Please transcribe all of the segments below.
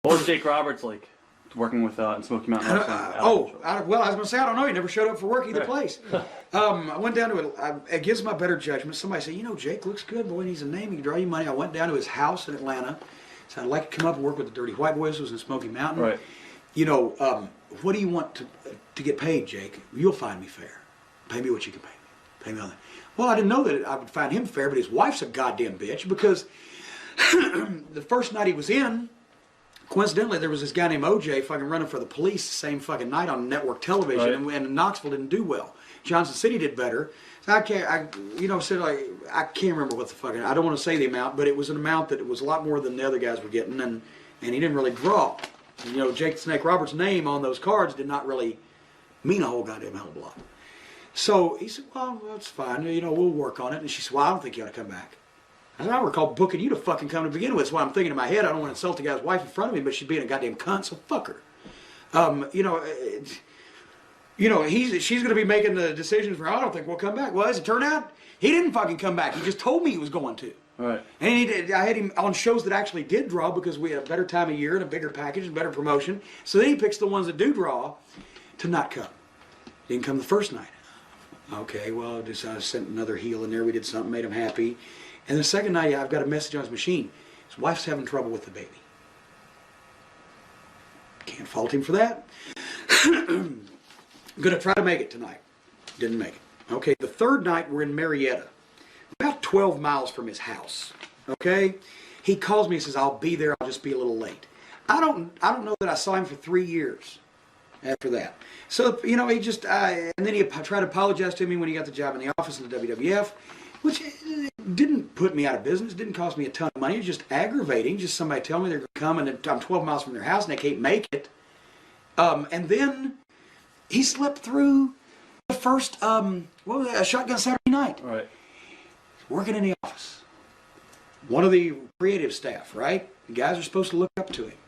What was Jake Roberts like working with in Smoky Mountain? Well, I was going to say, I don't know. He never showed up for work either place. I went down to it. Against my better judgment, somebody said, Jake looks good. Boy, he's a name. He can draw you money. I went down to his house in Atlanta. Said, I'd like to come up and work with the Dirty White Boys. It was in Smoky Mountain. Right. What do you want to get paid, Jake? You'll find me fair. Pay me what you can pay me. Pay me all that. Well, I didn't know that I would find him fair, but his wife's a goddamn bitch because the first night he was in, coincidentally, there was this guy named OJ fucking running for the police the same fucking night on network television, right. and Knoxville didn't do well. Johnson City did better. So I can't remember what the fucking, I don't want to say the amount, but it was an amount that was a lot more than the other guys were getting, and he didn't really draw. Jake the Snake Roberts' name on those cards did not really mean a whole goddamn hell of a lot. So he said, well, that's fine, we'll work on it. And she said, well, I don't think you ought to come back. I said, I recall booking you to fucking come to begin with. That's why I'm thinking in my head, I don't want to insult the guy's wife in front of me, but she's being a goddamn cunt, so fuck her. She's going to be making the decisions for, I don't think we'll come back. Well, as it turned out, he didn't fucking come back. He just told me he was going to. Right. And I had him on shows that actually did draw because we had a better time of year and a bigger package and better promotion. So then he picks the ones that do draw to not come. Didn't come the first night. Okay, well, I sent another heel in there. We did something, made him happy. And the second night, I've got a message on his machine. His wife's having trouble with the baby. Can't fault him for that. I'm going to try to make it tonight. Didn't make it. Okay, the third night, we're in Marietta. About 12 miles from his house. Okay? He calls me and says, I'll be there. I'll just be a little late. I don't know that I saw him for 3 years after that. So, he just, and then he tried to apologize to me when he got the job in the office in the WWF, which didn't put me out of business, didn't cost me a ton of money. It was just aggravating. Just somebody telling me they're going to come and I'm 12 miles from their house and they can't make it. And then he slept through the first, a Shotgun Saturday Night. Right. Working in the office. One of the creative staff, right? The guys are supposed to look up to him.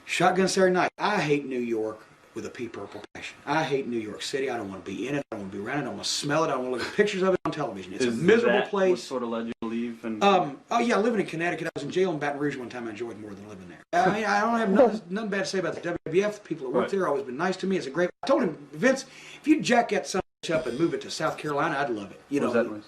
Shotgun Saturday Night. I hate New York with a pea purple passion. I hate New York City. I don't want to be in it. I don't want to be around it. I don't want to smell it. I don't want to look at pictures of it on television. It's a miserable place. What sort of led you to leave? Living in Connecticut. I was in jail in Baton Rouge one time. I enjoyed more than living there. I mean, I don't have nothing bad to say about the WWF. The people that work there have always been nice to me. It's a great. I told him, Vince, if you jack that son of a bitch up and move it to South Carolina, I'd love it. What was that noise?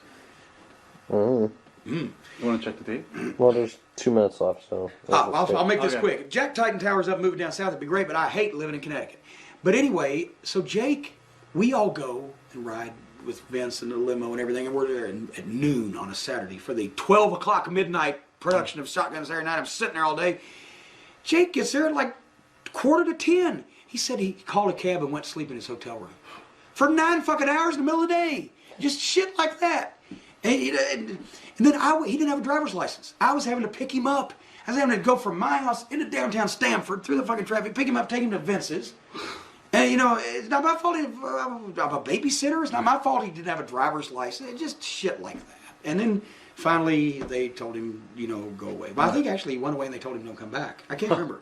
You want to check the tape? Well, there's 2 minutes left, so... I'll make this quick. If Jack Titan Towers up and move it down south, it'd be great, but I hate living in Connecticut. But anyway, so Jake, we all go and ride with Vince and the limo and everything, and we're there at noon on a Saturday for the 12 o'clock midnight production of Shotgun Saturday Night. I'm sitting there all day. Jake gets there at like 9:45. He said he called a cab and went to sleep in his hotel room. For 9 fucking hours in the middle of the day. Just shit like that. And then he didn't have a driver's license. I was having to pick him up. I was having to go from my house into downtown Stamford through the fucking traffic, pick him up, take him to Vince's. And it's not my fault I'm a babysitter. It's not my fault he didn't have a driver's license. It's just shit like that. And then finally they told him, go away. But I think actually he went away and they told him don't come back. I can't remember.